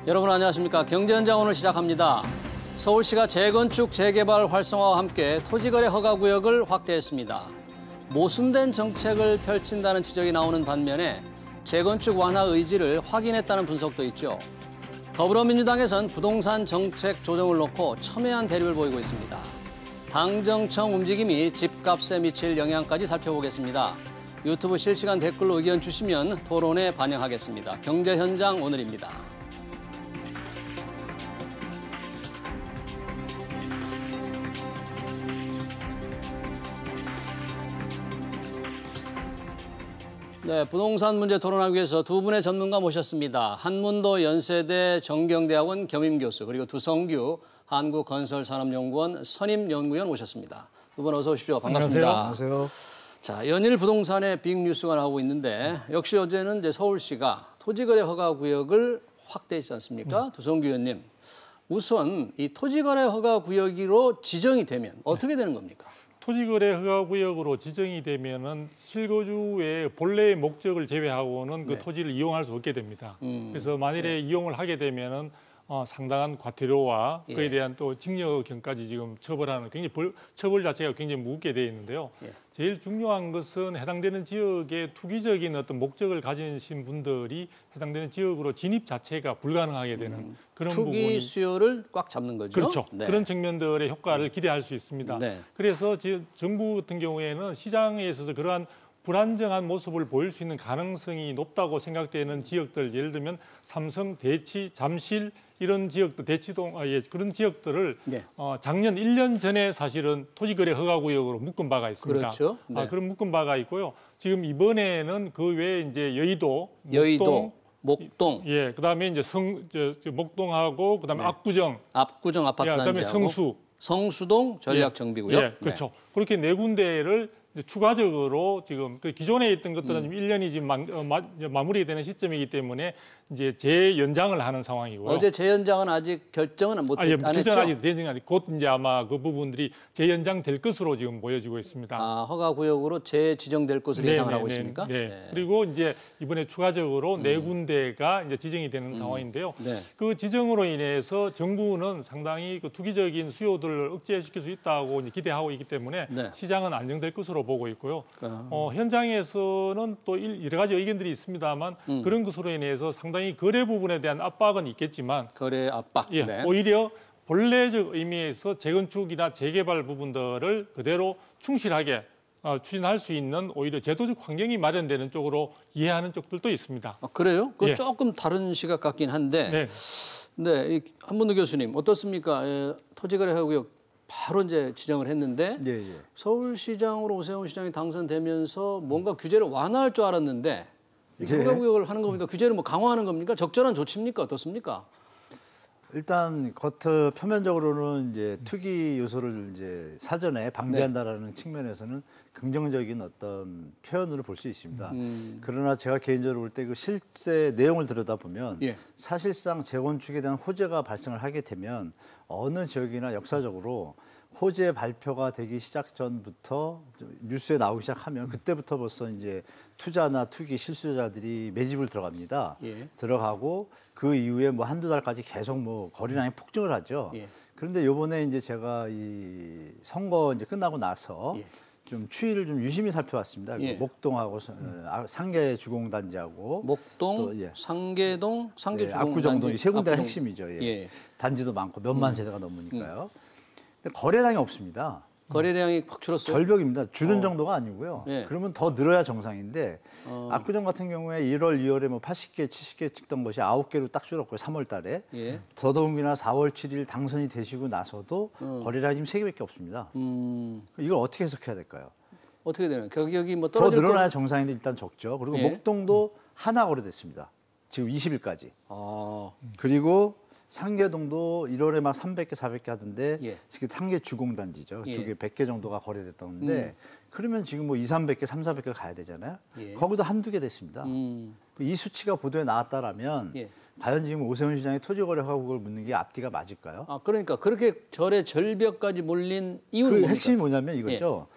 여러분 안녕하십니까. 경제현장 오늘 시작합니다. 서울시가 재건축, 재개발 활성화와 함께 토지거래 허가구역을 확대했습니다. 모순된 정책을 펼친다는 지적이 나오는 반면에 재건축 완화 의지를 확인했다는 분석도 있죠. 더불어민주당에선 부동산 정책 조정을 놓고 첨예한 대립을 보이고 있습니다. 당정청 움직임이 집값에 미칠 영향까지 살펴보겠습니다. 유튜브 실시간 댓글로 의견 주시면 토론에 반영하겠습니다. 경제현장 오늘입니다. 네, 부동산 문제 토론하기 위해서 두 분의 전문가 모셨습니다. 한문도 연세대 정경대학원 겸임교수 그리고 두성규 한국건설산업연구원 선임연구원 오셨습니다. 두 분 어서 오십시오. 반갑습니다. 안녕하세요. 자, 연일 부동산에 빅뉴스가 나오고 있는데 역시 어제는 이제 서울시가 토지거래 허가구역을 확대했지 않습니까? 두성규 의원님, 우선 이 토지거래 허가구역으로 지정이 되면 어떻게 되는 겁니까? 토지거래 허가구역으로 지정이 되면은 실거주의 본래의 목적을 제외하고는 그 토지를 이용할 수 없게 됩니다. 그래서 만일에 이용을 하게 되면은 상당한 과태료와 그에 대한 또 징역형까지 지금 처벌하는 굉장히 처벌 자체가 굉장히 무겁게 되어 있는데요. 제일 중요한 것은 해당되는 지역에 투기적인 어떤 목적을 가지신 분들이 해당되는 지역으로 진입 자체가 불가능하게 되는 그런 투기 부분이 수요를 꽉 잡는 거죠. 그렇죠. 네. 그런 측면들의 효과를 기대할 수 있습니다. 네. 그래서 지금 정부 같은 경우에는 시장에 있어서 그러한 불안정한 모습을 보일 수 있는 가능성이 높다고 생각되는 지역들, 예를 들면 삼성, 대치, 잠실 이런 지역들, 대치동 그런 지역들을 작년 1년 전에 사실은 토지거래 허가구역으로 묶은 바가 있습니다. 그렇죠. 네. 그런 묶은 바가 있고요. 지금 이번에는 그 외에 이제 여의도, 목동, 그다음에 이제 목동하고 그다음에 압구정 아파트 그다음에 단지하고 성수동 전략정비구역. 그렇죠. 그렇게 네 군데를 추가적으로 지금 그 기존에 있던 것들은 1년이 지금 마무리되는 시점이기 때문에 이제 재연장을 하는 상황이고요. 어제 재연장은 아직 결정은 안 했죠? 기존 아직 대정이 아니 곧 이제 아마 그 부분들이 재연장 될 것으로 지금 보여지고 있습니다. 허가구역으로 재지정될 것으로 예상을 하고 있습니까? 네. 그리고 이제 이번에 추가적으로 네 군데가 이제 지정이 되는 상황인데요. 그 지정으로 인해서 정부는 상당히 그 투기적인 수요들을 억제시킬 수 있다고 이제 기대하고 있기 때문에 시장은 안정될 것으로 보고 있고요. 현장에서는 또 여러 가지 의견들이 있습니다만 그런 것으로 인해서 상당히 거래 부분에 대한 압박은 있겠지만 거래 압박. 오히려 본래적 의미에서 재건축이나 재개발 부분들을 그대로 충실하게 추진할 수 있는 오히려 제도적 환경이 마련되는 쪽으로 이해하는 쪽들도 있습니다. 그래요? 그건 조금 다른 시각 같긴 한데. 한문도 교수님 어떻습니까? 토지거래 허가구역 바로 이제 지정을 했는데 서울시장으로 오세훈 시장이 당선되면서 뭔가 규제를 완화할 줄 알았는데 허가구역을 하는 겁니까? 규제를 뭐 강화하는 겁니까? 적절한 조치입니까? 어떻습니까? 일단 표면적으로는 이제 투기 요소를 이제 사전에 방지한다라는 측면에서는 긍정적인 어떤 표현으로 볼 수 있습니다. 그러나 제가 개인적으로 볼 때 그 실제 내용을 들여다보면 사실상 재건축에 대한 호재가 발생을 하게 되면 어느 지역이나 역사적으로 호재 발표가 되기 시작 전부터 뉴스에 나오기 시작하면 그때부터 벌써 이제 투자나 투기 실수요자들이 매집을 들어갑니다. 들어가고 그 이후에 뭐 한두 달까지 계속 뭐 거래량이 폭증을 하죠. 그런데 요번에 이제 제가 이 선거 이제 끝나고 나서 좀 추이를 좀 유심히 살펴봤습니다. 목동하고 상계 주공단지하고 목동, 또, 상계동, 상계주공단지, 압구정동 이 세 군데가 핵심이죠. 단지도 많고 몇만 세대가 넘으니까요. 근데 거래량이 없습니다. 거래량이 확 줄었어요? 절벽입니다. 줄은 정도가 아니고요. 그러면 더 늘어야 정상인데 압구정 같은 경우에 1월, 2월에 뭐 80개, 70개 찍던 것이 9개로 딱 줄었고요. 3월 달에. 더더욱이나 4월 7일 당선이 되시고 나서도 거래량이 지금 3개밖에 없습니다. 이걸 어떻게 해석해야 될까요? 어떻게 되나요? 가격이 뭐 더 늘어나야 정상인데 일단 적죠. 그리고 목동도 하나 거래됐습니다. 지금 20일까지. 그리고 상계동도 1월에 막 300개, 400개 하던데 지금 상계 주공단지죠. 그쪽에 100개 정도가 거래됐던데 그러면 지금 뭐 2, 300개, 3, 400개 가야 되잖아요. 거기도 한두 개 됐습니다. 이 수치가 보도에 나왔다라면 과연 지금 오세훈 시장의 토지거래 허가구역을 묻는 게 앞뒤가 맞을까요? 그러니까 그렇게 절벽까지 몰린 이유는 그 핵심이 뭐냐면 이거죠.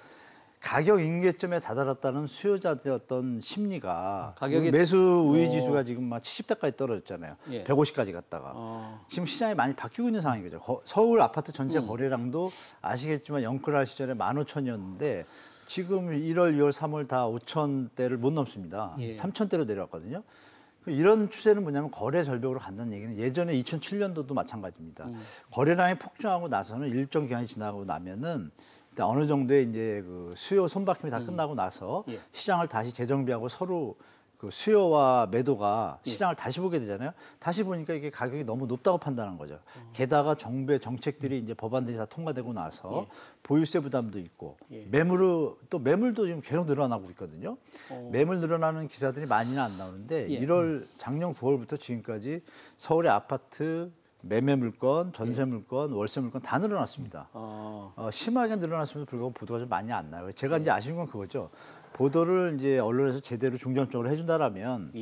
가격 임계점에 다다랐다는 수요자들의 어떤 심리가 가격이 매수 우위 지수가 지금 막 70대까지 떨어졌잖아요. 예. 150까지 갔다가 지금 시장이 많이 바뀌고 있는 상황인 거죠. 서울 아파트 전체 거래량도 아시겠지만 영끌할 시절에 15,000이었는데 지금 1월, 2월, 3월 다 5,000대를 못 넘습니다. 예. 3,000대로 내려왔거든요. 이런 추세는 뭐냐면 거래 절벽으로 간다는 얘기는 예전에 2007년도도 마찬가지입니다. 거래량이 폭증하고 나서는 일정 기간이 지나고 나면은 일단 어느 정도의 이제 그 수요 손바뀜이 다 끝나고 나서 예. 시장을 다시 재정비하고 서로 그 수요와 매도가 시장을 다시 보게 되잖아요. 다시 보니까 이게 가격이 너무 높다고 판단한 거죠. 게다가 정부의 정책들이 이제 법안들이 다 통과되고 나서 보유세 부담도 있고 매물도 지금 계속 늘어나고 있거든요. 매물 늘어나는 기사들이 많이는 안 나오는데 1월 작년 9월부터 지금까지 서울의 아파트 매매 물건, 전세 물건, 월세 물건 다 늘어났습니다. 심하게 늘어났음에도 불구하고 보도가 좀 많이 안 나요. 제가 이제 아쉬운 건 그거죠. 보도를 이제 언론에서 제대로 중점적으로 해준다라면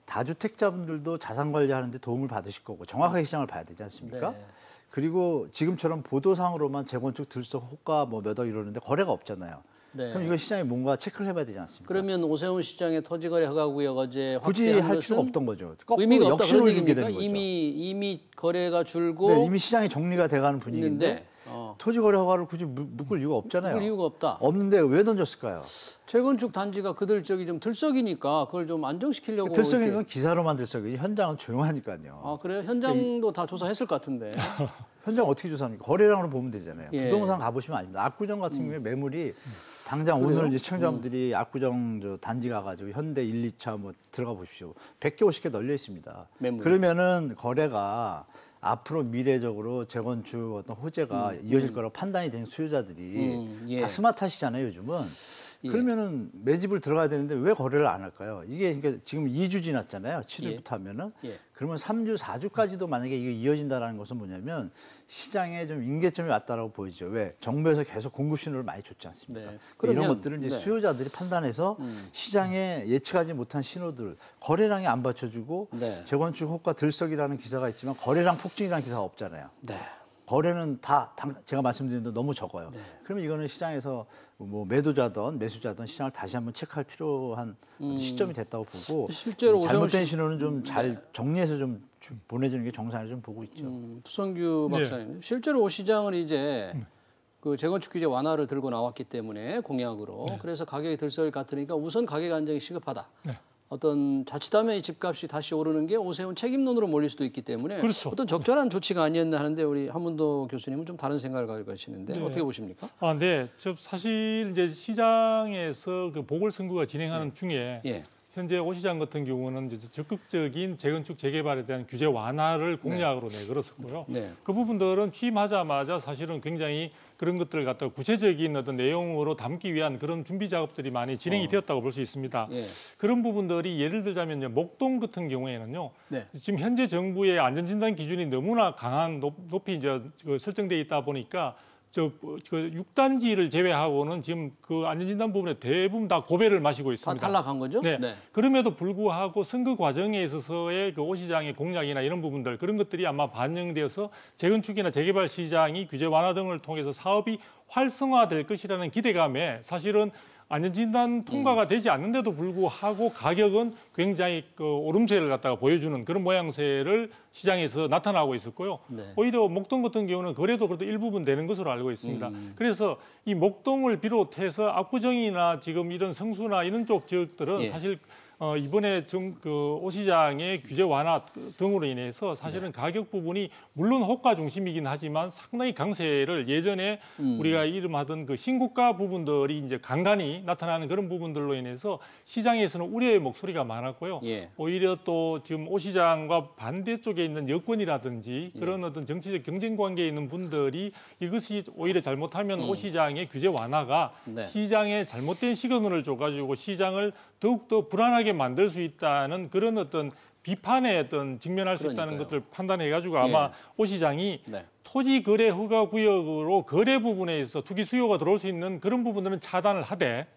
다주택자분들도 자산 관리하는데 도움을 받으실 거고 정확하게 시장을 봐야 되지 않습니까? 네. 그리고 지금처럼 보도상으로만 재건축 들썩 호가 뭐 몇 억 이러는데 거래가 없잖아요. 네. 그럼 이거 시장이 뭔가 체크를 해봐야 되지 않습니까? 그러면 오세훈 시장의 토지거래 허가구역 어제 굳이 확대한 할 것은 필요가 없던 거죠. 거꾸로 의미가 없다 그런 역신호를 주게 얘기입니까? 되는 거죠. 이미 거래가 줄고 네, 이미 시장이 정리가 돼가는 분위기인데 있는데 토지거래 허가를 굳이 묶을 이유가 없잖아요. 그럴 이유가 없다. 없는데 왜 던졌을까요? 재건축 단지가 그들 저기 좀 들썩이니까 그걸 좀 안정시키려고 들썩이는 이렇게. 건 기사로만 들썩이지 현장은 조용하니까요. 아 그래요? 현장도 다 조사했을 것 같은데. 현장 어떻게 조사합니까? 거래량으로 보면 되잖아요. 예. 부동산 가보시면 아닙니다. 압구정 같은 경우에 매물이 당장 그래요? 오늘 이제 시청자분들이 압구정 저 단지 가가지고 현대 1, 2차 뭐 들어가 보십시오. 100개, 50개 널려 있습니다. 매물이. 그러면은 거래가 앞으로 미래적으로 재건축 어떤 호재가 이어질 거라고 판단이 된 수요자들이 다 스마트하시잖아요, 요즘은. 그러면은 매집을 들어가야 되는데 왜 거래를 안 할까요? 이게 그러니까 지금 2주 지났잖아요. 7일부터 하면은. 그러면 3주, 4주까지도 만약에 이게 이어진다라는 것은 뭐냐면 시장에 좀 임계점이 왔다라고 보이죠. 왜? 정부에서 계속 공급 신호를 많이 줬지 않습니까? 네. 이런 것들을 이제 수요자들이 판단해서 시장에 예측하지 못한 신호들, 거래량이 안 받쳐주고 재건축 호가 들썩이라는 기사가 있지만 거래량 폭증이라는 기사가 없잖아요. 네. 거래는 다 제가 말씀드린 대로 너무 적어요. 그러면 이거는 시장에서 뭐 매도자든 매수자든 시장을 다시 한번 체크할 필요한 시점이 됐다고 보고 실제로 잘못된 신호는 좀 잘 정리해서 좀 보내주는 게 정상이라고 좀 보고 있죠. 수성규 박사님, 실제로 오 시장은 이제 그 재건축 규제 완화를 들고 나왔기 때문에 공약으로 그래서 가격이 들썩일 것 같으니까 우선 가격 안정이 시급하다. 어떤 자칫하면 이 집값이 다시 오르는 게 오세훈 책임론으로 몰릴 수도 있기 때문에 그렇죠. 어떤 적절한 조치가 아니었나 하는데 우리 한문도 교수님은 좀 다른 생각을 가지고 계시는데 어떻게 보십니까? 네. 저 사실 이제 시장에서 그 보궐선거가 진행하는 중에 현재 오 시장 같은 경우는 이제 적극적인 재건축 재개발에 대한 규제 완화를 공약으로 내걸었었고요. 그 부분들은 취임하자마자 사실은 굉장히 그런 것들을 갖다가 구체적인 어떤 내용으로 담기 위한 그런 준비 작업들이 많이 진행이 되었다고 볼 수 있습니다. 그런 부분들이 예를 들자면요, 목동 같은 경우에는요, 지금 현재 정부의 안전진단 기준이 너무나 강한 높이 이제 설정돼 있다 보니까. 저 6단지를 제외하고는 지금 그 안전진단 부분에 대부분 다 고배를 마시고 있습니다. 다 탈락한 거죠? 네. 그럼에도 불구하고 선거 과정에 있어서의 그 오 시장의 공약이나 이런 부분들 그런 것들이 아마 반영되어서 재건축이나 재개발 시장이 규제 완화 등을 통해서 사업이 활성화될 것이라는 기대감에 사실은 안전진단 통과가 되지 않는데도 불구하고 가격은 굉장히 그 오름세를 갖다가 보여주는 그런 모양새를 시장에서 나타나고 있었고요. 오히려 목동 같은 경우는 거래도 그래도 일부분 되는 것으로 알고 있습니다. 그래서 이 목동을 비롯해서 압구정이나 지금 이런 성수나 이런 쪽 지역들은 사실 이번에 오 시장의 규제 완화 등으로 인해서 사실은 가격 부분이 물론 호가 중심이긴 하지만 상당히 강세를 예전에 우리가 이름하던 그 신고가 부분들이 이제 간간히 나타나는 그런 부분들로 인해서 시장에서는 우려의 목소리가 많았고요. 오히려 또 지금 오 시장과 반대쪽에 있는 여권이라든지 그런 어떤 정치적 경쟁 관계에 있는 분들이 이것이 오히려 잘못하면 오 시장의 규제 완화가 시장에 잘못된 시그널을 줘가지고 시장을 더욱더 불안하게 만들 수 있다는 그런 어떤 비판에 어떤 직면할 수 있다는 것을 판단해가지고 아마 오 시장이 토지 거래 허가 구역으로 거래 부분에 있어 투기 수요가 들어올 수 있는 그런 부분들은 차단을 하되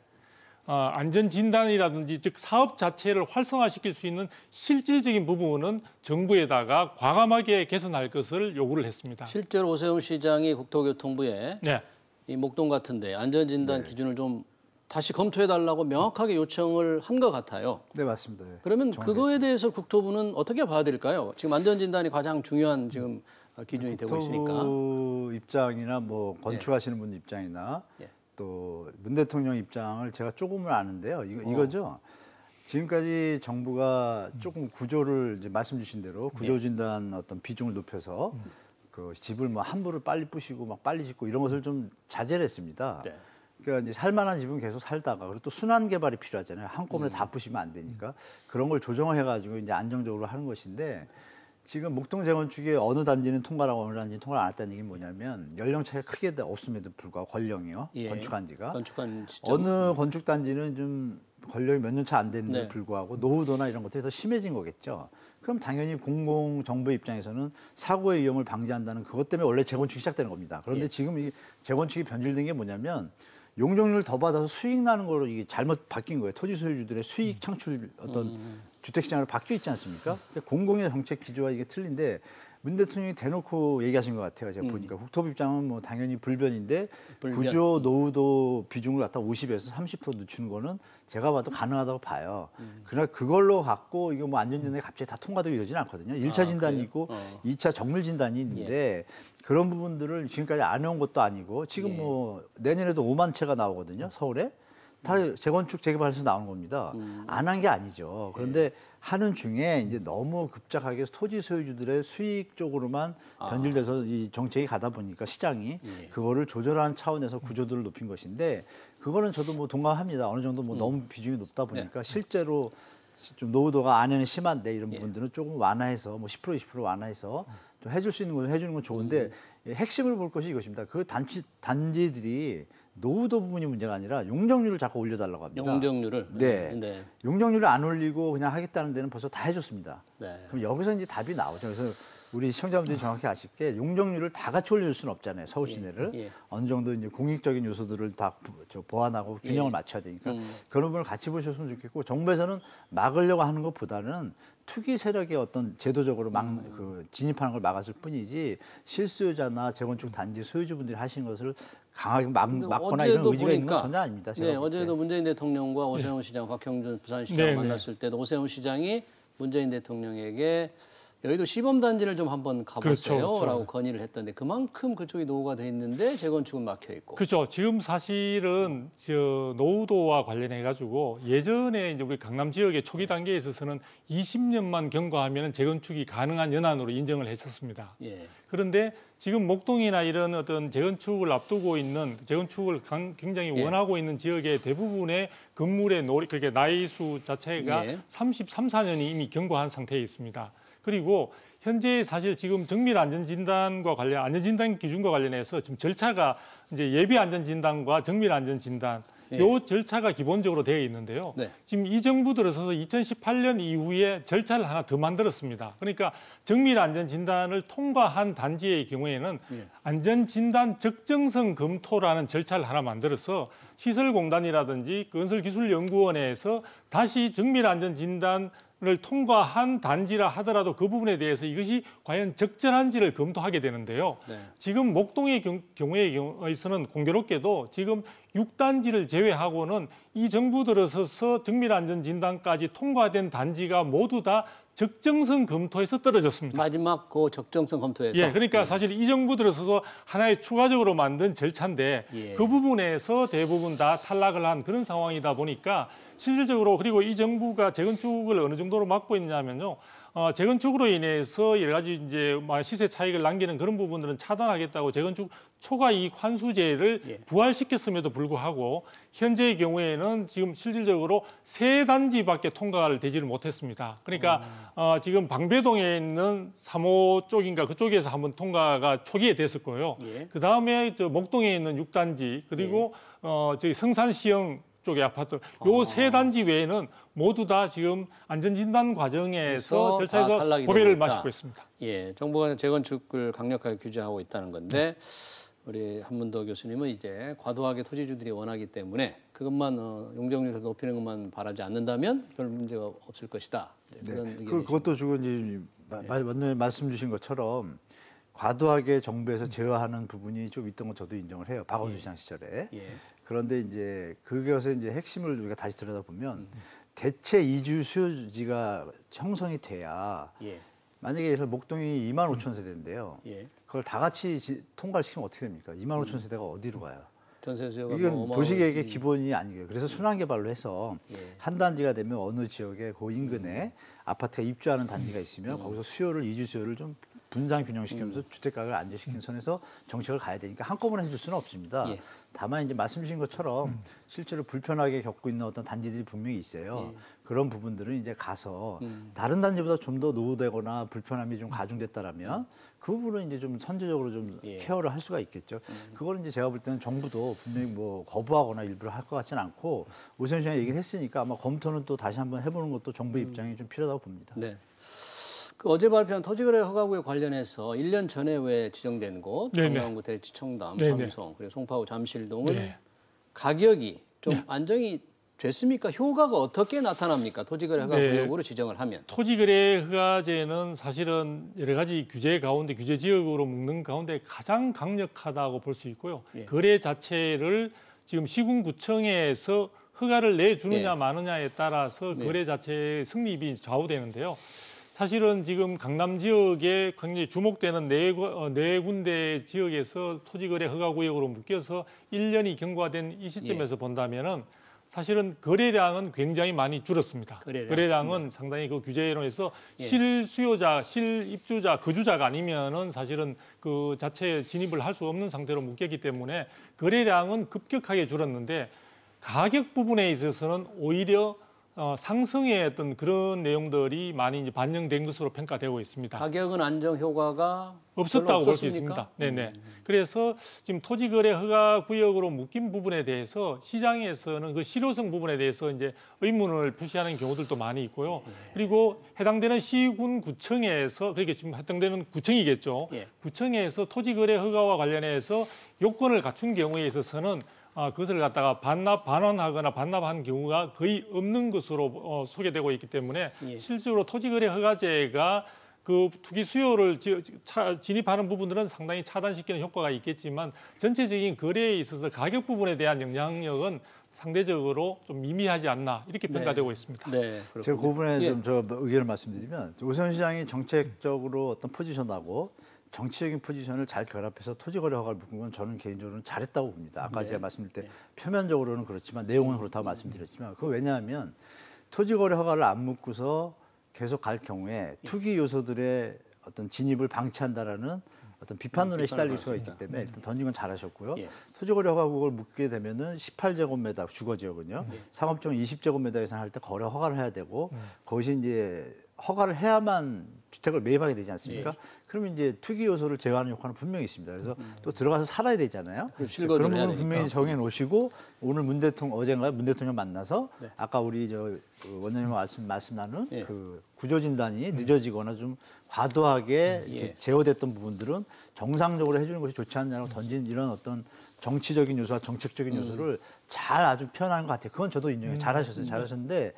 안전 진단이라든지 즉 사업 자체를 활성화시킬 수 있는 실질적인 부분은 정부에다가 과감하게 개선할 것을 요구를 했습니다. 실제로 오세훈 시장이 국토교통부에 이 목동 같은데 안전진단 기준을 좀 다시 검토해달라고 명확하게 요청을 한 것 같아요. 네, 맞습니다. 네. 그러면 그거에 대해서 국토부는 어떻게 봐야 될까요? 지금 안전진단이 가장 중요한 지금 기준이 되고 있으니까. 국토부 입장이나 뭐 건축하시는 분 입장이나 예. 또 문 대통령 입장을 제가 조금은 아는데요. 이거죠. 지금까지 정부가 조금 구조를 이제 말씀 주신 대로 구조진단 어떤 비중을 높여서 그 집을 뭐 함부로 빨리 부시고 막 빨리 짓고 이런 것을 좀 자제를 했습니다. 네. 그러니까 이제 살만한 집은 계속 살다가 그리고 또 순환 개발이 필요하잖아요. 한꺼번에 다 부시면 안 되니까 그런 걸 조정을 해가지고 이제 안정적으로 하는 것인데 지금 목동 재건축의 어느 단지는 통과하고 어느 단지는 통과를 안 했다는 얘기는 뭐냐면 연령 차이가 크게 없음에도 불구하고 권령이요. 예. 건축한 지가. 건축한 시점. 어느 건축 단지는 좀 권력이 몇 년 차 안 됐는데 네. 불구하고 노후도나 이런 것들이 더 심해진 거겠죠. 그럼 당연히 공공 정부 입장에서는 사고의 위험을 방지한다는 그것 때문에 원래 재건축이 시작되는 겁니다. 그런데 예. 지금 이 재건축이 변질된 게 뭐냐면 용적률을 더 받아서 수익 나는 거로 이게 잘못 바뀐 거예요. 토지 소유주들의 수익 창출 어떤 주택 시장으로 바뀌어 있지 않습니까? 그러니까 공공의 정책 기조와 이게 틀린데 문 대통령이 대놓고 얘기하신 것 같아요. 제가 보니까 국토부 입장은 뭐 당연히 불변인데 불변. 구조 노후도 비중을 갖다 50에서 30% 늦추는 거는 제가 봐도 가능하다고 봐요. 그러나 그걸로 갖고 이거 뭐 안전진단이 갑자기 다 통과되고 이러지는 않거든요. 1차 진단이 그래요? 있고 2차 정밀 진단이 있는데 그런 부분들을 지금까지 안 해온 것도 아니고 지금 뭐 내년에도 5만 채가 나오거든요. 서울에. 다 재건축 재개발해서 나오는 겁니다. 안 한 게 아니죠. 그런데 하는 중에 이제 너무 급작하게 토지 소유주들의 수익 쪽으로만 변질돼서 이 정책이 가다 보니까 시장이 그거를 조절하는 차원에서 구조도를 높인 것인데 그거는 저도 뭐 동감합니다. 어느 정도 뭐 너무 비중이 높다 보니까 실제로 좀 노후도가 안에는 심한데 이런 부분들은 조금 완화해서 뭐 10% 20% 완화해서 좀 해줄 수 있는 건 해주는 건 좋은데 핵심을 볼 것이 이것입니다. 그 단지들이 노후도 부분이 문제가 아니라 용적률을 자꾸 올려달라고 합니다. 용적률을. 네. 네. 용적률을 안 올리고 그냥 하겠다는 데는 벌써 다 해줬습니다. 네. 그럼 여기서 이제 답이 나오죠. 그래서 우리 시청자분들이 정확히 아실 게 용적률을 다 같이 올릴 수는 없잖아요. 서울 시내를 예. 어느 정도 이제 공익적인 요소들을 다 보완하고 균형을 맞춰야 되니까 그런 부분을 같이 보셨으면 좋겠고 정부에서는 막으려고 하는 것보다는 투기 세력의 어떤 제도적으로 그 진입하는 걸 막았을 뿐이지 실수요자나 재건축 단지 소유주분들이 하시는 것을 강하게 막거나 이런 의지가 있는 건 전혀 아닙니다. 제가 네, 볼 때. 어제도 문재인 대통령과 오세훈 시장, 박형준 부산시장 네, 만났을 때도 오세훈 시장이 문재인 대통령에게 여의도 시범단지를 좀 한번 가보세요라고 그렇죠. 건의를 했던데 그만큼 그쪽이 노후가 돼 있는데 재건축은 막혀 있고. 그렇죠. 지금 사실은 저 노후도와 관련해 가지고 예전에 이제 우리 강남 지역의 초기 단계에 있어서는 20년만 경과하면 재건축이 가능한 연한으로 인정을 했었습니다. 예. 그런데 지금 목동이나 이런 어떤 재건축을 앞두고 있는 재건축을 굉장히 예. 원하고 있는 지역의 대부분의 건물의 그렇게 나이수 자체가 예. 33, 4년이 이미 경과한 상태에 있습니다. 그리고 현재 사실 지금 정밀 안전진단과 관련 안전진단 기준과 관련해서 지금 절차가 이제 예비 안전진단과 정밀 안전진단 요 절차가 기본적으로 되어 있는데요. 네. 지금 이 정부 들어서서 2018년 이후에 절차를 하나 더 만들었습니다. 그러니까 정밀 안전진단을 통과한 단지의 경우에는 안전진단 적정성 검토라는 절차를 하나 만들어서 시설공단이라든지 건설기술연구원에서 다시 정밀 안전진단 을 통과한 단지라 하더라도 그 부분에 대해서 이것이 과연 적절한지를 검토하게 되는데요. 네. 지금 목동의 경우에서는 공교롭게도 지금 6단지를 제외하고는 이 정부 들어서서 정밀안전진단까지 통과된 단지가 모두 다 적정성 검토에서 떨어졌습니다. 마지막 그 적정성 검토에서. 예, 그러니까 사실 이 정부 들어서서 하나의 추가적으로 만든 절차인데 예. 그 부분에서 대부분 다 탈락을 한 그런 상황이다 보니까 실질적으로 그리고 이 정부가 재건축을 어느 정도로 막고 있냐면요. 재건축으로 인해서 여러 가지 이제 시세 차익을 남기는 그런 부분들은 차단하겠다고 재건축 초과이익 환수제를 부활시켰음에도 불구하고 현재의 경우에는 지금 실질적으로 3단지밖에 통과를 되지를 못했습니다. 그러니까 지금 방배동에 있는 3호 쪽인가 그쪽에서 한번 통과가 초기에 됐을 거예요. 그 다음에 저 목동에 있는 6단지 그리고 저기 성산시형 쪽의 아파트 요 3단지 외에는 모두 다 지금 안전진단 과정에서 절차에서 고배를 마시고 있습니다. 예, 정부가 재건축을 강력하게 규제하고 있다는 건데 우리 한문도 교수님은 이제 과도하게 토지주들이 원하기 때문에 그것만 용적률을 높이는 것만 바라지 않는다면 별 문제가 없을 것이다. 그런 의견이십니다. 그것도 지금 이제 말씀 주신 것처럼 과도하게 정부에서 제어하는 부분이 좀 있던 건 저도 인정을 해요. 박원순 시장 시절에. 그런데 이제 그것의 이제 핵심을 우리가 다시 들여다보면 대체 이주 수요지가 형성이 돼야 예. 만약에 예를 들어 목동이 2만 5천 세대인데요. 예. 그걸 다 같이 통과를 시키면 어떻게 됩니까? 2만 5천 세대가 어디로 가요? 전세 수요가 이건 뭐 도시계획의 기본이 아니에요. 그래서 순환 개발로 해서 예. 한 단지가 되면 어느 지역에 그 인근에 아파트가 입주하는 단지가 있으면 거기서 수요를 이주 수요를 좀 분산 균형시키면서 주택 가격을 안정시키는 선에서 정책을 가야 되니까 한꺼번에 해줄 수는 없습니다. 예. 다만 이제 말씀 주신 것처럼 실제로 불편하게 겪고 있는 어떤 단지들이 분명히 있어요. 그런 부분들은 이제 가서 다른 단지보다 좀 더 노후되거나 불편함이 좀 가중됐다라면 그 부분은 이제 좀 선제적으로 좀 예. 케어를 할 수가 있겠죠. 그거는 이제 제가 볼 때는 정부도 분명히 뭐 거부하거나 일부러 할 것 같지는 않고 오세훈 시장이 얘기를 했으니까 아마 검토는 또 다시 한번 해보는 것도 정부 입장이 좀 필요하다고 봅니다. 네. 그 어제 발표한 토지거래 허가구역 관련해서 1년 전에 왜 지정된 곳, 네네. 강남구 대치청담, 네네. 삼성, 그리고 송파구 잠실동은 네. 가격이 좀 안정이 됐습니까? 효과가 어떻게 나타납니까? 토지거래 허가구역으로 지정을 하면. 토지거래 허가제는 사실은 여러 가지 규제 가운데 규제 지역으로 묶는 가운데 가장 강력하다고 볼 수 있고요. 예. 거래 자체를 지금 시군구청에서 허가를 내주느냐 예. 마느냐에 따라서 네. 거래 자체의 승립이 좌우되는데요. 사실은 지금 강남 지역에 굉장히 주목되는 네 군데 지역에서 토지거래 허가구역으로 묶여서 1년이 경과된 이 시점에서 본다면은 사실은 거래량은 굉장히 많이 줄었습니다. 거래량은 상당히 그 규제로 해서 예. 실수요자, 실입주자, 거주자가 아니면은 사실은 그 자체 진입을 할 수 없는 상태로 묶였기 때문에 거래량은 급격하게 줄었는데 가격 부분에 있어서는 오히려 상승의 어떤 그런 내용들이 많이 이제 반영된 것으로 평가되고 있습니다. 가격은 안정 효과가 없었다고 볼 수 있습니다. 네네. 그래서 지금 토지거래 허가 구역으로 묶인 부분에 대해서 시장에서는 그 실효성 부분에 대해서 이제 의문을 표시하는 경우들도 많이 있고요. 그리고 해당되는 시군구청에서 그러니까 지금 해당되는 구청이겠죠. 예. 구청에서 토지거래 허가와 관련해서 요건을 갖춘 경우에 있어서는 그것을 갖다가 반환하거나 반납한 경우가 거의 없는 것으로 소개되고 있기 때문에 예. 실제로 토지거래 허가제가 그 투기 수요를 진입하는 부분들은 상당히 차단시키는 효과가 있겠지만 전체적인 거래에 있어서 가격 부분에 대한 영향력은 상대적으로 좀 미미하지 않나 이렇게 평가되고 있습니다. 네, 제가 그렇군요. 그 부분에 예. 좀 저 의견을 말씀드리면 오세훈 시장이 정책적으로 어떤 포지션하고 정치적인 포지션을 잘 결합해서 토지거래 허가를 묶은 건 저는 개인적으로는 잘했다고 봅니다. 아까 제가 말씀드릴 때 표면적으로는 그렇지만 내용은 그렇다고 말씀드렸지만 그거 왜냐하면 토지거래 허가를 안 묶고서 계속 갈 경우에 투기 요소들의 어떤 진입을 방치한다라는 어떤 비판론에 시달릴 수가 있기 때문에 일단 던진 건 잘하셨고요. 예. 토지거래 허가국을 묶게 되면은 18제곱미터 주거지역은요. 상업적 20제곱미터 이상 할 때 거래 허가를 해야 되고 거기서 이제 허가를 해야만 주택을 매입하게 되지 않습니까? 그러면 이제 투기 요소를 제어하는 효과는 분명히 있습니다. 그래서 또 들어가서 살아야 되잖아요. 그런 부분 분명히 정해 놓으시고 오늘 어젠가요? 문 대통령 만나서 아까 우리 원장님 말씀 나눈 그 구조 진단이 늦어지거나 좀 과도하게 이렇게 제어됐던 부분들은 정상적으로 해주는 것이 좋지 않냐고 던진 이런 어떤 정치적인 요소와 정책적인 요소를 잘 아주 표현하는 것 같아요. 그건 저도 인정해요. 잘하셨어요. 잘하셨는데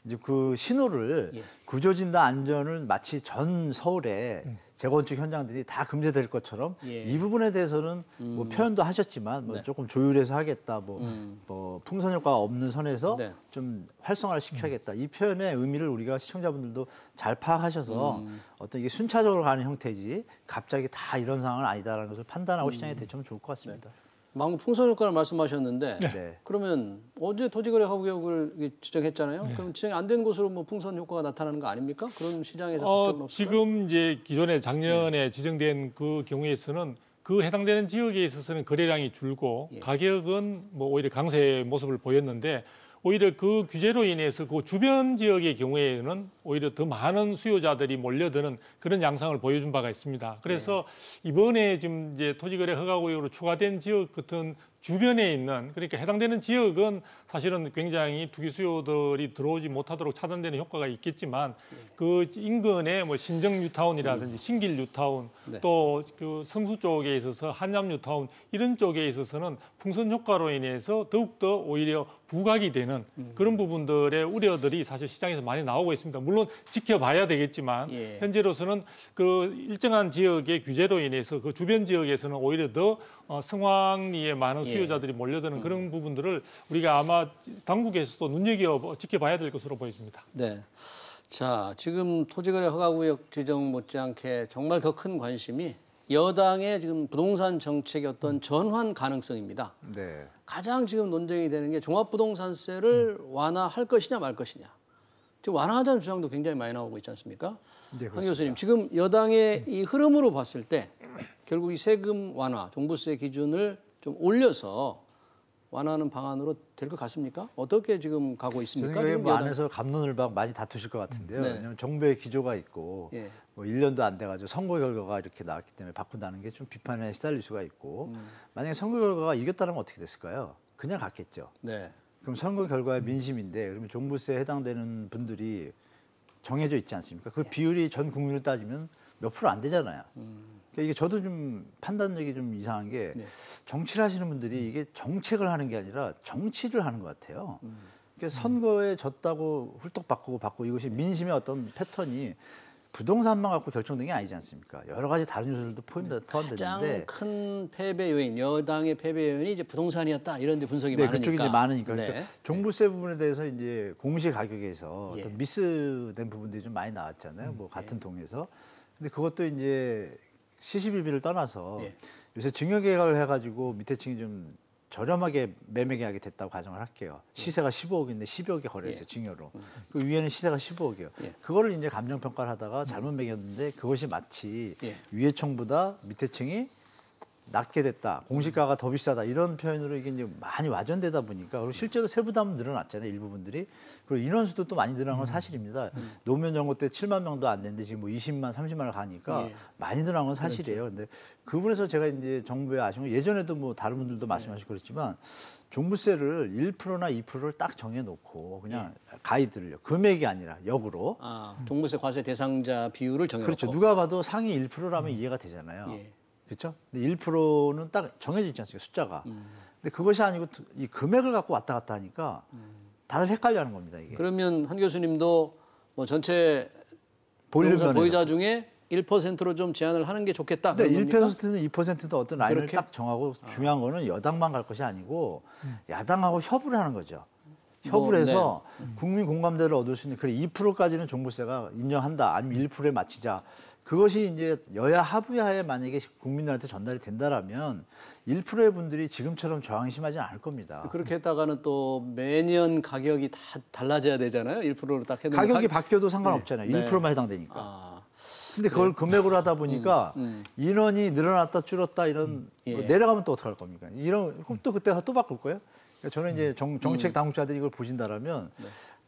이제 그 신호를 구조진단 안전을 마치 전 서울에 재건축 현장들이 다 금지될 것처럼 이 부분에 대해서는 뭐 표현도 하셨지만 뭐 조금 조율해서 하겠다, 뭐 풍선 효과가 없는 선에서 좀 활성화를 시켜야겠다. 이 표현의 의미를 우리가 시청자분들도 잘 파악하셔서 어떤 이게 순차적으로 가는 형태지 갑자기 다 이런 상황은 아니다라는 것을 판단하고 시장에 대처하면 좋을 것 같습니다. 방금 풍선 효과를 말씀하셨는데 네. 그러면 어제 토지거래 허가구역을 지정했잖아요. 그럼 지정이 안 된 곳으로 뭐 풍선 효과가 나타나는 거 아닙니까? 그런 시장에서 걱정은 없을까요? 지금 이제 기존에 작년에 지정된 그 경우에서는 그 해당되는 지역에 있어서는 거래량이 줄고 가격은 뭐 오히려 강세의 모습을 보였는데 오히려 그 규제로 인해서 그 주변 지역의 경우에는 오히려 더 많은 수요자들이 몰려드는 그런 양상을 보여준 바가 있습니다. 그래서 이번에 지금 이제 토지거래 허가구역으로 추가된 지역 같은 주변에 있는 그러니까 해당되는 지역은 사실은 굉장히 투기 수요들이 들어오지 못하도록 차단되는 효과가 있겠지만 그 인근의 뭐 신정 뉴타운이라든지 신길 뉴타운 또 그 성수 쪽에 있어서 한남 뉴타운 이런 쪽에 있어서는 풍선 효과로 인해서 더욱더 오히려 부각이 되는 그런 부분들의 우려들이 사실 시장에서 많이 나오고 있습니다. 물론 물론 지켜봐야 되겠지만 예. 현재로서는 그 일정한 지역의 규제로 인해서 그 주변 지역에서는 오히려 더 성황리에 많은 수요자들이 몰려드는 그런 부분들을 우리가 아마 당국에서도 눈여겨 지켜봐야 될 것으로 보여집니다. 네. 자, 지금 토지거래 허가구역 지정 못지않게 정말 더 큰 관심이 여당의 지금 부동산 정책의 어떤 전환 가능성입니다. 네. 가장 지금 논쟁이 되는 게 종합부동산세를 완화할 것이냐 말 것이냐. 지금 완화하자는 주장도 굉장히 많이 나오고 있지 않습니까? 네, 한 교수님, 지금 여당의 이 흐름으로 봤을 때 결국 이 세금 완화, 종부세 기준을 좀 올려서 완화하는 방안으로 될 것 같습니까? 어떻게 지금 가고 있습니까? 생각에 지금 뭐 여당... 안에서 감론을박 많이 다투실 것 같은데요. 네. 왜냐하면 정부의 기조가 있고 예. 뭐 1년도 안 돼가지고 선거 결과가 이렇게 나왔기 때문에 바꾼다는 게 좀 비판에 시달릴 수가 있고 만약에 선거 결과가 이겼다면 어떻게 됐을까요? 그냥 갔겠죠. 네. 그럼 선거 결과의 민심인데 그러면 종부세에 해당되는 분들이 정해져 있지 않습니까? 그 비율이 전 국민으로 따지면 몇 프로 안 되잖아요. 그러니까 이게 저도 좀 판단력이 좀 이상한 게 네. 정치를 하시는 분들이 이게 정책을 하는 게 아니라 정치를 하는 것 같아요. 그러니까 선거에 졌다고 훌떡 바꾸고 이것이 민심의 어떤 패턴이 부동산만 갖고 결정된 게 아니지 않습니까? 여러 가지 다른 요소들도 포함되는데 가장 큰 패배 요인, 여당의 패배 요인이 이제 부동산이었다 이런 데 분석이 네, 많으니까. 그쪽이 이제 많으니까. 네. 그러니까 종부세 부분에 대해서 이제 공시 가격에서 예. 어떤 미스된 부분들이 좀 많이 나왔잖아요. 뭐 같은 동에서. 근데 그것도 이제 시시비비를 떠나서 예. 요새 증여계약을 해가지고 밑에 층이 좀 저렴하게 매매 계약이 됐다고 가정을 할게요. 시세가 15억인데 10억에 거래했어요, 예. 증여로. 그 위에는 시세가 15억이에요. 예. 그거를 이제 감정평가를 하다가 잘못 매겼는데 그것이 마치 예. 위에 층보다 밑에 층이 낮게 됐다, 공시가가 더 비싸다 이런 표현으로 이게 이제 많이 와전되다 보니까 그리고 실제로 세부담은 늘어났잖아요, 일부분들이. 그리고 인원수도 또 많이 늘어난 건 사실입니다. 노무현 정부 때 7만 명도 안 됐는데 지금 뭐 20만, 30만을 가니까 예. 많이 늘어난 건 사실이에요. 근데 그 부분에서 제가 이제 정부에 아쉬운 건 예전에도 뭐 다른 분들도 말씀하시고 그랬지만 종부세를 1%나 2%를 딱 정해놓고 그냥 가이드를요, 금액이 아니라 역으로. 아, 종부세 과세 대상자 비율을 정해놓고. 그렇죠. 누가 봐도 상위 1%라면 이해가 되잖아요. 예. 그렇죠? 근데 1%는 딱 정해져 있지 않습니까? 숫자가. 근데 그것이 아니고 이 금액을 갖고 왔다 갔다 하니까 다들 헷갈려하는 겁니다, 이게. 그러면 한 교수님도 뭐 전체 볼륨 부동산 면에서. 보유자 중에 1%로 좀 제한을 하는 게 좋겠다. 네, 그런 겁니까? 1%는 2%도 어떤 라인을 그렇게? 딱 정하고 중요한 거는 여당만 갈 것이 아니고 야당하고 협의를 하는 거죠. 협의를 해서 국민 공감대를 얻을 수 있는 그래 2%까지는 종부세가 인정한다. 아니면 1%에 맞추자. 그것이 이제 여야 합의하에 만약에 국민들한테 전달이 된다라면 1%의 분들이 지금처럼 저항이 심하지는 않을 겁니다. 그렇게 했다가는 또 매년 가격이 다 달라져야 되잖아요. 1%로 딱 해놓으면 가격이 바뀌어도 상관없잖아요. 네. 1%만 해당되니까. 아, 근데 그걸 금액으로 하다 보니까 인원이 늘어났다 줄었다 이런 예. 뭐 내려가면 또 어떡할 겁니까? 이런 그럼 또 그때 또 바꿀 거예요? 그러니까 저는 이제 정책 당국자들이 이걸 보신다라면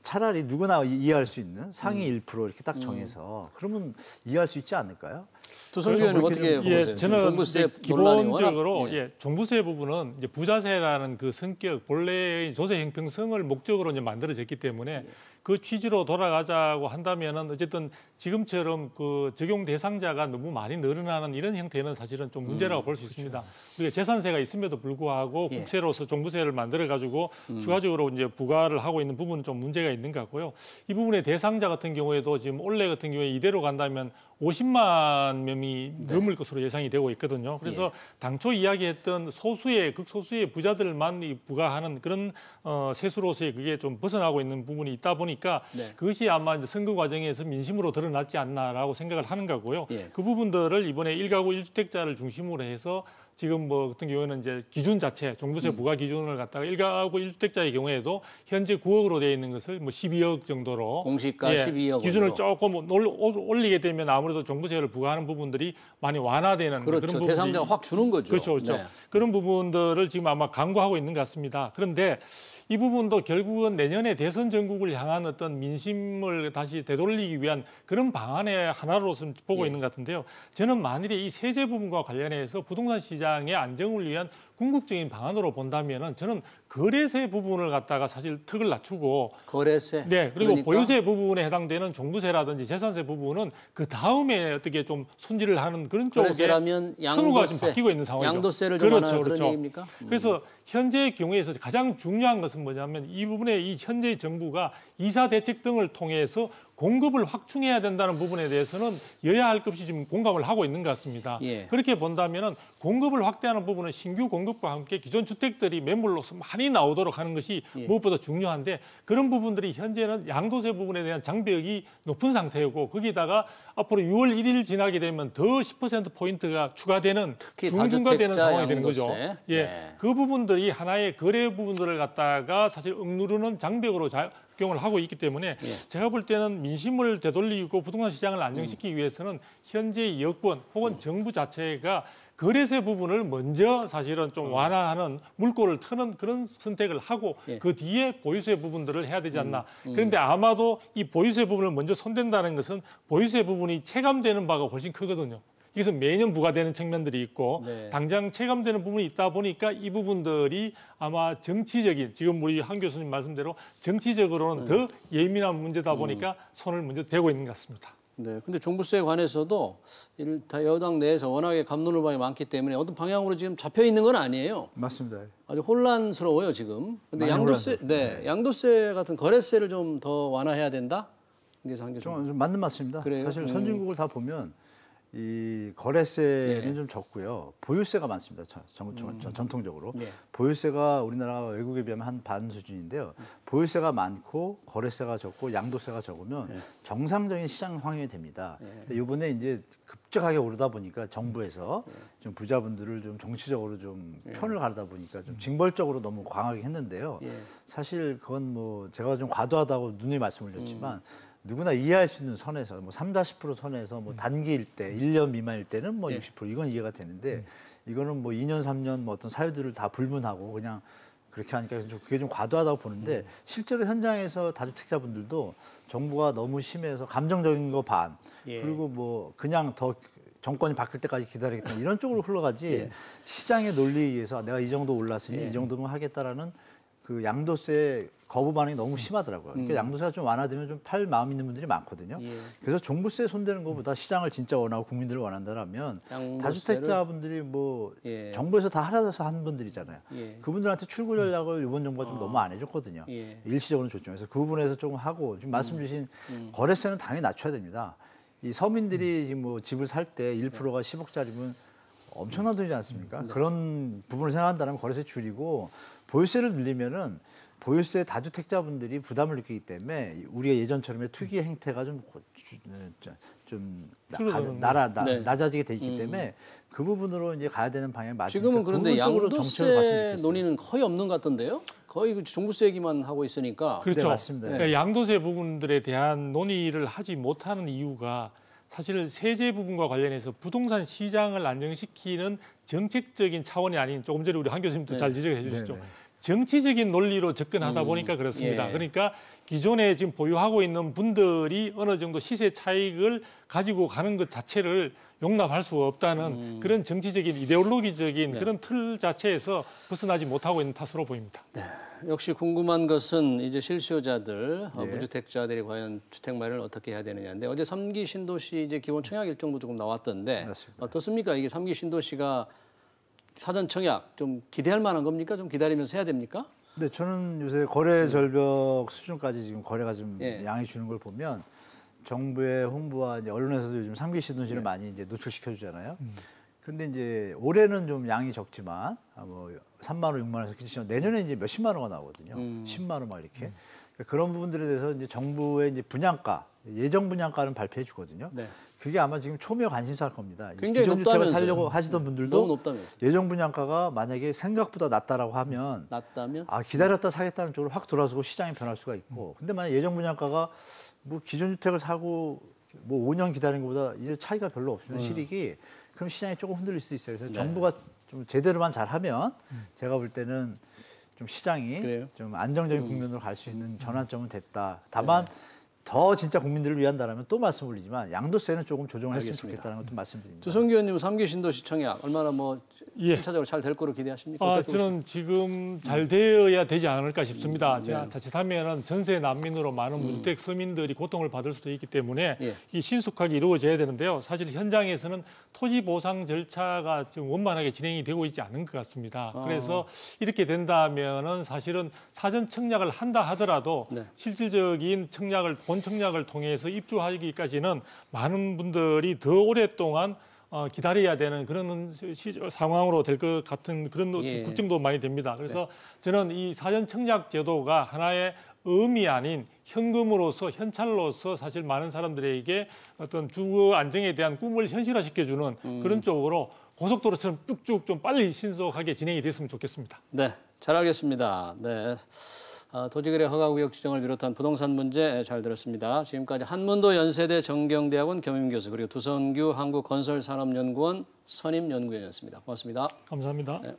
차라리 누구나 이해할 수 있는 상위 1% 이렇게 딱 정해서 그러면 이해할 수 있지 않을까요? 두성규 의원님 어떻게 보세요? 예, 저는 종부세 이제 논란이 기본적으로 워낙, 예, 종부세 부분은 이제 부자세라는 그 성격, 본래의 조세 형평성을 목적으로 이제 만들어졌기 때문에 그 취지로 돌아가자고 한다면은 어쨌든 지금처럼 그 적용 대상자가 너무 많이 늘어나는 이런 형태는 사실은 좀 문제라고 볼 수 있습니다. 우리가 재산세가 있음에도 불구하고 예. 국세로서 종부세를 만들어 가지고 추가적으로 이제 부과를 하고 있는 부분은 좀 문제가 있는 것 같고요. 이 부분의 대상자 같은 경우에도 지금 올해 같은 경우에 이대로 간다면 50만 명이 넘을 것으로 예상이 되고 있거든요. 그래서 당초 이야기했던 소수의 극소수의 부자들만 부과하는 그런 세수로서의 그게 좀 벗어나고 있는 부분이 있다 보니까 네. 그것이 아마 이제 선거 과정에서 민심으로 드러났지 않나라고 생각을 하는 거고요. 예. 그 부분들을 이번에 1가구 1주택자를 중심으로 해서 지금 뭐 같은 경우에는 이제 기준 자체 종부세 부과 기준을 갖다가 1가구 1주택자의 경우에도 현재 9억으로 되어 있는 것을 뭐 12억 정도로 공시가 12억 기준을 으로. 조금 올리게 되면 아무래도 종부세를 부과하는 부분들이 많이 완화되는 그렇죠. 그런 부분이 대상자가 확 주는 거죠. 그렇죠, 그렇죠. 네. 그런 부분들을 지금 아마 강구하고 있는 것 같습니다. 그런데 이 부분도 결국은 내년에 대선 전국을 향한 어떤 민심을 다시 되돌리기 위한 그런 방안의 하나로서 보고 있는 것 같은데요. 저는 만일에 이 세제 부분과 관련해서 부동산 시장의 안정을 위한 궁극적인 방안으로 본다면은 저는 거래세 부분을 갖다가 사실 턱을 낮추고 거래세. 네, 그리고 그러니까? 보유세 부분에 해당되는 종부세라든지 재산세 부분은 그 다음에 어떻게 좀 순지를 하는 그런 쪽에 거래세라면 선호가 양도세, 좀 바뀌고 있는 상황이죠. 양도세를 좀 완화하는 그렇죠. 그런 얘기입니까? 그래서 현재의 경우에서 가장 중요한 것은 뭐냐면 이 부분에 이 현재 정부가 이사 대책 등을 통해서 공급을 확충해야 된다는 부분에 대해서는 여야 할 것 없이 지금 공감을 하고 있는 것 같습니다. 예. 그렇게 본다면은 공급을 확대하는 부분은 신규 공급과 함께 기존 주택들이 매물로서 많이 나오도록 하는 것이 예. 무엇보다 중요한데 그런 부분들이 현재는 양도세 부분에 대한 장벽이 높은 상태이고 거기다가 앞으로 6월 1일 지나게 되면 더 10%포인트가 추가되는 특히 중증화되는 다주택자 상황이 되는 양도세. 거죠. 예, 네. 그 부분들이 하나의 거래 부분들을 갖다가 사실 억누르는 장벽으로 작용을 하고 있기 때문에 제가 볼 때는 민심을 되돌리고 부동산 시장을 안정시키기 위해서는 현재의 여권 혹은 정부 자체가 거래세 부분을 먼저 사실은 좀 완화하는 물꼬를 트는 그런 선택을 하고 예. 그 뒤에 보유세 부분들을 해야 되지 않나. 그런데 아마도 이 보유세 부분을 먼저 손댄다는 것은 보유세 부분이 체감되는 바가 훨씬 크거든요. 이것은 매년 부과되는 측면들이 있고 네. 당장 체감되는 부분이 있다 보니까 이 부분들이 아마 정치적인 지금 우리 한 교수님 말씀대로 정치적으로는 더 예민한 문제다 보니까 손을 먼저 대고 있는 것 같습니다. 네, 근데 종부세에 관해서도 다 여당 내에서 워낙에 갑론을박이 많기 때문에 어떤 방향으로 지금 잡혀 있는 건 아니에요. 맞습니다. 아주 혼란스러워요 지금. 근데 많이 양도세, 혼란스럽죠. 네, 양도세 같은 거래세를 좀 더 완화해야 된다. 이게 한 게 좀 맞는 말씀입니다. 그래요? 사실 선진국을 다 보면 이 거래세는 예. 좀 적고요. 보유세가 많습니다. 전통적으로. 예. 보유세가 우리나라 외국에 비하면 한 반 수준인데요. 보유세가 많고 거래세가 적고 양도세가 적으면 정상적인 시장 환경이 됩니다. 근데 이번에 이제 급격하게 오르다 보니까 정부에서 좀 부자분들을 좀 정치적으로 좀 편을 가르다 보니까 좀 징벌적으로 너무 강하게 했는데요. 사실 그건 뭐 제가 좀 과도하다고 누누이 말씀을 드렸지만 누구나 이해할 수 있는 선에서 뭐 30~40% 선에서 뭐 단기일 때 1년 미만일 때는 뭐 60% 이건 이해가 되는데 이거는 뭐 2년 3년 뭐 어떤 사유들을 다 불문하고 그냥 그렇게 하니까 그게 좀 과도하다고 보는데 실제로 현장에서 다주택자분들도 정부가 너무 심해서 감정적인 거 반 그리고 뭐 그냥 더 정권이 바뀔 때까지 기다리겠다 이런 쪽으로 흘러가지 시장의 논리에 의해서 내가 이 정도 올랐으니 이 정도면 하겠다라는 그 양도세 거부 반응이 너무 심하더라고요. 그러니까 양도세가 좀 완화되면 좀 팔 마음 있는 분들이 많거든요. 그래서 종부세 손대는 것보다 시장을 진짜 원하고 국민들을 원한다면 다주택자분들이 뭐 정부에서 다 하라서 한 분들이잖아요. 그분들한테 출구 전략을 이번 정부가 좀 너무 안 해줬거든요. 일시적으로는 줬죠. 그래서 그 부분에서 조금 하고 지금 말씀 주신 거래세는 당연히 낮춰야 됩니다. 이 서민들이 지금 뭐 집을 살 때 1%가 10억짜리면 엄청난 돈이지 않습니까? 그런 부분을 생각한다면 거래세 줄이고 보유세를 늘리면은 보유세 다주택자분들이 부담을 느끼기 때문에 우리가 예전처럼의 투기 행태가 낮아지게 돼 있기 때문에 그 부분으로 이제 가야 되는 방향이 맞으니까 지금은 그런데 그 부분 쪽으로 정책을 봤으면 양도세 좋겠어요. 논의는 거의 없는 것 같던데요? 거의 그 종부세 얘기만 하고 있으니까. 그렇죠. 네, 맞습니다. 그러니까 양도세 부분들에 대한 논의를 하지 못하는 이유가 사실 세제 부분과 관련해서 부동산 시장을 안정시키는 정책적인 차원이 아닌 조금 전에 우리 한 교수님도 잘 지적해 주셨죠. 네, 네. 정치적인 논리로 접근하다 보니까 그렇습니다. 그러니까 기존에 지금 보유하고 있는 분들이 어느 정도 시세 차익을 가지고 가는 것 자체를 용납할 수가 없다는 그런 정치적인 이데올로기적인 그런 틀 자체에서 벗어나지 못하고 있는 탓으로 보입니다. 네. 역시 궁금한 것은 이제 실수요자들, 무주택자들이 과연 주택 마련을 어떻게 해야 되느냐인데 어제 3기 신도시 이제 기본 청약 일정도 조금 나왔던데 맞습니다. 어떻습니까? 이게 3기 신도시가 사전 청약 좀 기대할 만한 겁니까? 좀 기다리면서 해야 됩니까? 네, 저는 요새 거래 절벽 수준까지 지금 거래가 좀 양이 주는 걸 보면 정부의 홍보와 이제 언론에서도 요즘 3기 신도시를 많이 이제 노출시켜 주잖아요. 근데 이제 올해는 좀 양이 적지만 뭐 3만 원, 6만 원에서 기치면 내년에 이제 몇십만 원가 나오거든요. 10만 원 막 이렇게. 그런 부분들에 대해서 이제 정부의 이제 분양가, 예정 분양가는 발표해 주거든요. 네. 그게 아마 지금 초미의 관심사일 겁니다. 굉장히 기존 주택을 높다면서요. 살려고 하시던 분들도 너무 높다면서. 예정 분양가가 만약에 생각보다 낮다라고 하면 낮다면? 아 기다렸다 사겠다는 쪽으로 확 돌아서고 시장이 변할 수가 있고 근데 만약 예정 분양가가 뭐 기존 주택을 사고 뭐 5년 기다린 것보다 이제 차이가 별로 없으면 실익이 그럼 시장이 조금 흔들릴 수 있어요. 그래서 정부가 좀 제대로만 잘하면 제가 볼 때는 좀 시장이 그래요? 좀 안정적인 국면으로 갈 수 있는 전환점은 됐다. 다만 더 진짜 국민들을 위한다면 또 말씀 올리지만 양도세는 조금 조정했으면 알겠습니다. 좋겠다는 것도 말씀드립니다. 두성규 의원님 3기 신도시 청약 얼마나 뭐 예. 순차적으로 잘 될 거로 기대하십니까? 어떻게 저는 지금 잘 되어야 되지 않을까 싶습니다. 제가 자칫하면은 전세 난민으로 많은 무주택 서민들이 고통을 받을 수도 있기 때문에 예. 이 신속하게 이루어져야 되는데요. 사실 현장에서는 토지 보상 절차가 좀 원만하게 진행이 되고 있지 않은 것 같습니다. 그래서 이렇게 된다면은 사실은 사전 청약을 한다 하더라도 네. 실질적인 본 청약을 통해서 입주하기까지는 많은 분들이 더 오랫동안 기다려야 되는 그런 상황으로 될 것 같은 그런 예. 걱정도 많이 됩니다. 그래서 저는 이 사전 청약 제도가 하나의 의미 아닌 현금으로서 현찰로서 사실 많은 사람들에게 어떤 주거 안정에 대한 꿈을 현실화시켜주는 그런 쪽으로 고속도로처럼 쭉쭉 좀 빨리 신속하게 진행이 됐으면 좋겠습니다. 네, 잘 알겠습니다. 네. 토지거래 허가구역 지정을 비롯한 부동산 문제 잘 들었습니다. 지금까지 한문도 연세대 정경대학원 겸임교수 그리고 두성규 한국건설산업연구원 선임연구위원이었습니다. 고맙습니다. 감사합니다. 네.